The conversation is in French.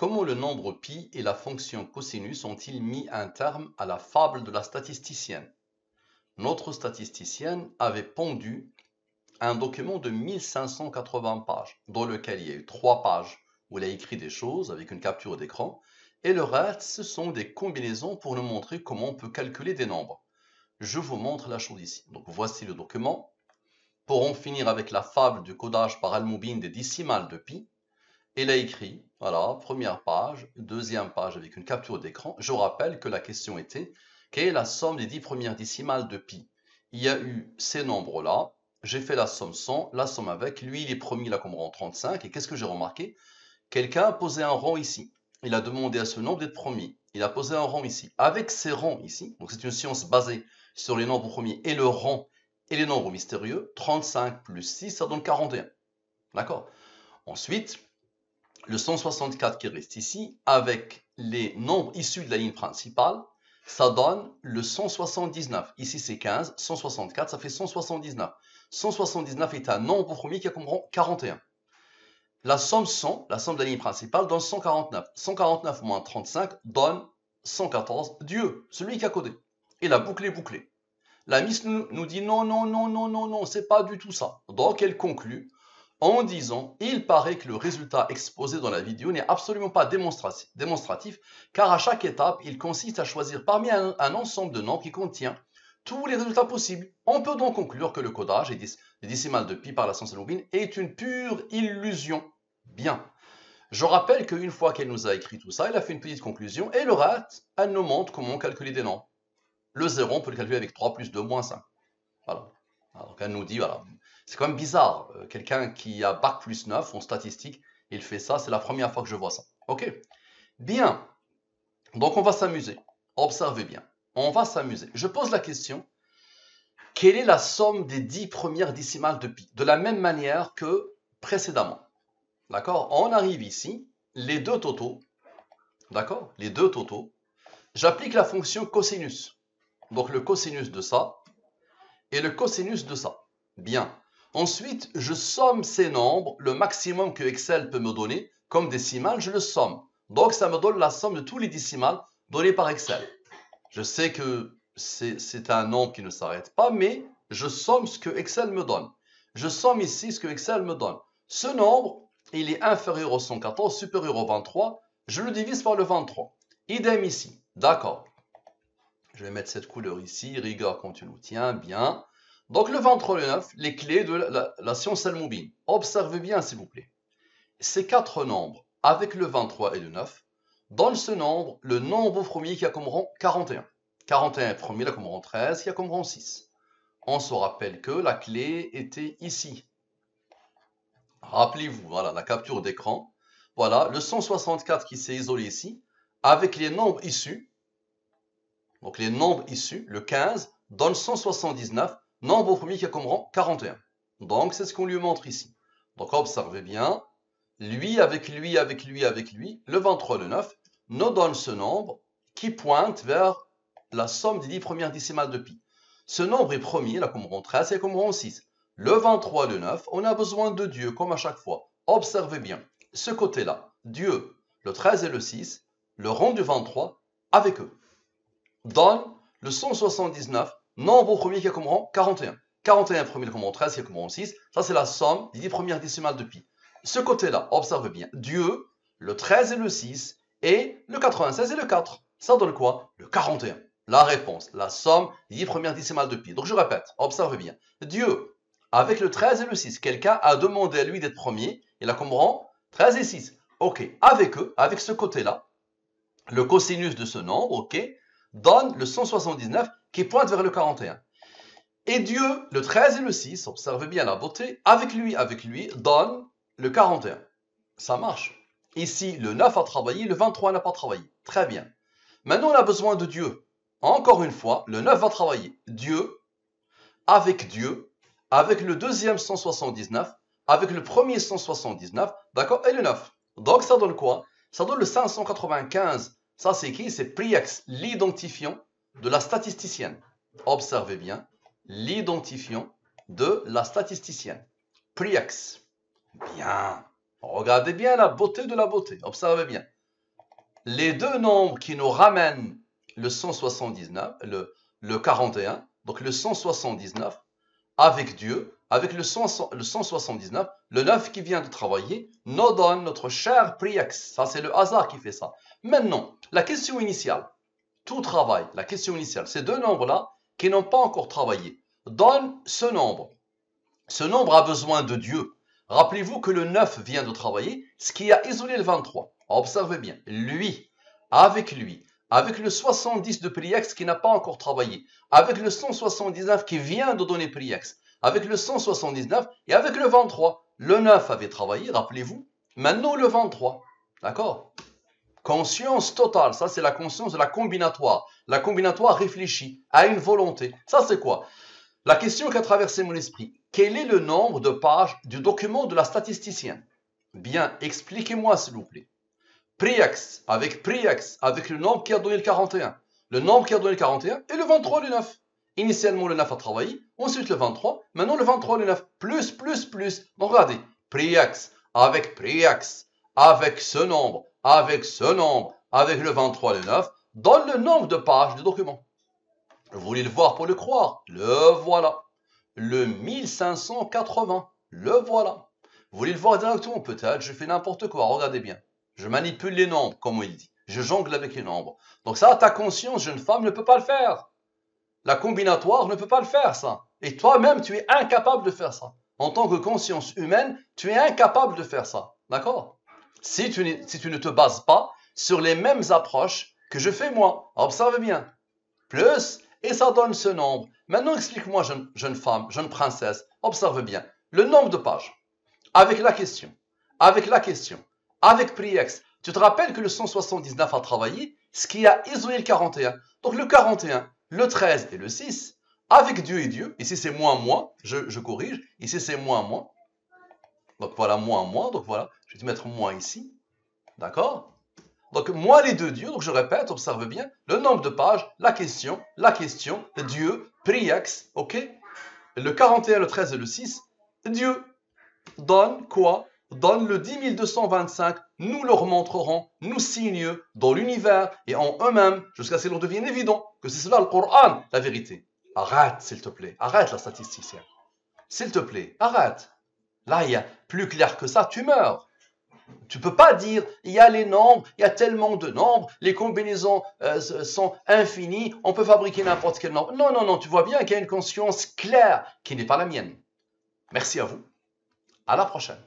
Comment le nombre pi et la fonction cosinus ont-ils mis un terme à la fable de la statisticienne? Notre statisticienne avait pondu un document de 1580 pages, dans lequel il y a eu 3 pages où elle a écrit des choses avec une capture d'écran, et le reste, ce sont des combinaisons pour nous montrer comment on peut calculer des nombres. Je vous montre la chose ici. Donc voici le document. Pour en finir avec la fable du codage par Al-Moubin des décimales de pi, elle a écrit, voilà, première page, deuxième page avec une capture d'écran. Je rappelle que la question était, quelle est la somme des 10 premières décimales de pi? Il y a eu ces nombres-là, j'ai fait la somme sans, la somme avec, lui il est promis là comme rang 35, et qu'est-ce que j'ai remarqué? Quelqu'un a posé un rang ici, il a demandé à ce nombre d'être premier, il a posé un rang ici. Avec ces rangs ici, donc c'est une science basée sur les nombres premiers et le rang et les nombres mystérieux, 35 plus 6, ça donne 41. D'accord? Ensuite, le 164 qui reste ici, avec les nombres issus de la ligne principale, ça donne le 179. Ici, c'est 15, 164, ça fait 179. 179 est un nombre premier qui a comme rang 41. La somme 100, la somme de la ligne principale, donne 149. 149 moins 35 donne 114. Dieu, celui qui a codé. Et la boucle est bouclée. La Miss nous dit non, non, non, non, non, non, c'est pas du tout ça. Donc elle conclut en disant, il paraît que le résultat exposé dans la vidéo n'est absolument pas démonstratif, car à chaque étape, il consiste à choisir parmi un ensemble de nombres qui contient tous les résultats possibles. On peut donc conclure que le codage des décimales de pi par la science Al-Moubin est une pure illusion. Bien. Je rappelle qu'une fois qu'elle nous a écrit tout ça, elle a fait une petite conclusion, et le reste, elle nous montre comment calculer des nombres. Le 0, on peut le calculer avec 3 plus 2 moins 5. Voilà. Donc elle nous dit, voilà, c'est quand même bizarre. Quelqu'un qui a bac plus 9 en statistique, il fait ça, c'est la première fois que je vois ça. Ok? Bien. Donc on va s'amuser. Observez bien. On va s'amuser. Je pose la question, quelle est la somme des 10 premières décimales de pi? De la même manière que précédemment. D'accord? On arrive ici, les deux totaux. D'accord? Les deux totaux. J'applique la fonction cosinus. Donc le cosinus de ça et le cosinus de ça. Bien. Ensuite, je somme ces nombres, le maximum que Excel peut me donner comme décimale, je le somme. Donc, ça me donne la somme de tous les décimales données par Excel. Je sais que c'est un nombre qui ne s'arrête pas, mais je somme ce que Excel me donne. Je somme ici ce que Excel me donne. Ce nombre, il est inférieur au 114, supérieur au 23. Je le divise par le 23. Idem ici. D'accord. Je vais mettre cette couleur ici, rigueur quand tu nous tiens, bien. Donc le 23 et le 9, les clés de la science Al-Moubin. Observez bien s'il vous plaît. Ces quatre nombres, avec le 23 et le 9, donnent ce nombre, le nombre premier qui a comme rang 41. 41 premier, il a comme rang 13, qui a comme rang 6. On se rappelle que la clé était ici. Rappelez-vous, voilà, la capture d'écran. Voilà, le 164 qui s'est isolé ici, avec les nombres issus. Donc les nombres issus, le 15, donne 179, nombre premier qui a comme rang 41. Donc c'est ce qu'on lui montre ici. Donc observez bien, lui avec lui avec lui avec lui, le 23 le 9, nous donne ce nombre qui pointe vers la somme des 10 premières décimales de pi. Ce nombre est premier, il a comme rang 13 et comme rang 6. Le 23 le 9, on a besoin de Dieu comme à chaque fois. Observez bien, ce côté-là, Dieu, le 13 et le 6, le rang du 23 avec eux. Donne le 179, nombre premier qui a comme rang 41. 41 premier comme rang 13 qui a comme rang 6. Ça, c'est la somme des 10 premières décimales de pi. Ce côté-là, observe bien. Dieu, le 13 et le 6, et le 96 et le 4. Ça donne quoi? Le 41. La réponse, la somme des 10 premières décimales de pi. Donc, je répète, observe bien. Dieu, avec le 13 et le 6, quelqu'un a demandé à lui d'être premier. Il a comme rang 13 et 6. Ok, avec eux, avec ce côté-là, le cosinus de ce nombre, ok, donne le 179 qui pointe vers le 41. Et Dieu, le 13 et le 6, observez bien la beauté, avec lui, donne le 41. Ça marche. Ici, le 9 a travaillé, le 23 n'a pas travaillé. Très bien. Maintenant, on a besoin de Dieu. Encore une fois, le 9 va travailler. Dieu, avec le deuxième 179, avec le premier 179, d'accord, et le 9. Donc, ça donne quoi? Ça donne le 595. Ça, c'est qui? C'est Priex, l'identifiant de la statisticienne. Observez bien, l'identifiant de la statisticienne. Priex. Bien. Regardez bien la beauté de la beauté. Observez bien. les deux nombres qui nous ramènent le 179, le 41, donc le 179, avec Dieu, avec le 179, le 9 qui vient de travailler, nous donne notre cher prix X. Ça, c'est le hasard qui fait ça. Maintenant, la question initiale, tout travail, la question initiale, ces deux nombres-là qui n'ont pas encore travaillé, donne ce nombre. Ce nombre a besoin de Dieu. Rappelez-vous que le 9 vient de travailler, ce qui a isolé le 23. Observez bien, lui, avec le 70 de prix X qui n'a pas encore travaillé, avec le 179 qui vient de donner prix X, avec le 179 et avec le 23. Le 9 avait travaillé, rappelez-vous. Maintenant, le 23. D'accord? Conscience totale, ça c'est la conscience de la combinatoire. La combinatoire réfléchie, a une volonté. Ça c'est quoi? La question qui a traversé mon esprit. Quel est le nombre de pages du document de la statisticienne? Bien, expliquez-moi s'il vous plaît. Prix X, avec le nombre qui a donné le 41. Le nombre qui a donné le 41 et le 23 le 9. Initialement, le 9 a travaillé, ensuite le 23, maintenant le 23 le 9. Plus. Donc regardez, prix X, avec ce nombre, avec le 23 le 9, donne le nombre de pages du document. Vous voulez le voir pour le croire? Le voilà. Le 1580, le voilà. Vous voulez le voir directement? Peut-être, je fais n'importe quoi, regardez bien. Je manipule les nombres, comme il dit. Je jongle avec les nombres. Donc ça, ta conscience, jeune femme, ne peut pas le faire. La combinatoire ne peut pas le faire, ça. Et toi-même, tu es incapable de faire ça. En tant que conscience humaine, tu es incapable de faire ça. D'accord? Si tu ne te bases pas sur les mêmes approches que je fais moi. Observe bien. Plus, et ça donne ce nombre. Maintenant, explique-moi, jeune femme, jeune princesse, observe bien. Le nombre de pages. Avec la question. Avec prix X. Tu te rappelles que le 179 a travaillé, ce qui a isolé le 41. Donc le 41, le 13 et le 6, avec Dieu et Dieu, ici c'est moins, je corrige, ici c'est moins. Donc voilà, moins, donc voilà, je vais te mettre moins ici, d'accord? Donc moins les deux Dieux, donc je répète, observe bien, le nombre de pages, la question, Dieu, prix X, ok? Le 41, le 13 et le 6, Dieu donne quoi? Donne le 10 225, nous leur montrerons, nous signes dans l'univers et en eux-mêmes, jusqu'à ce qu'il leur devienne évident que c'est cela le Coran, la vérité. Arrête, s'il te plaît, arrête la statisticienne. S'il te plaît, arrête. Là, il y a plus clair que ça, tu meurs. Tu ne peux pas dire, il y a les nombres, il y a tellement de nombres, les combinaisons sont infinies, on peut fabriquer n'importe quel nombre. Non, tu vois bien qu'il y a une conscience claire qui n'est pas la mienne. Merci à vous. À la prochaine.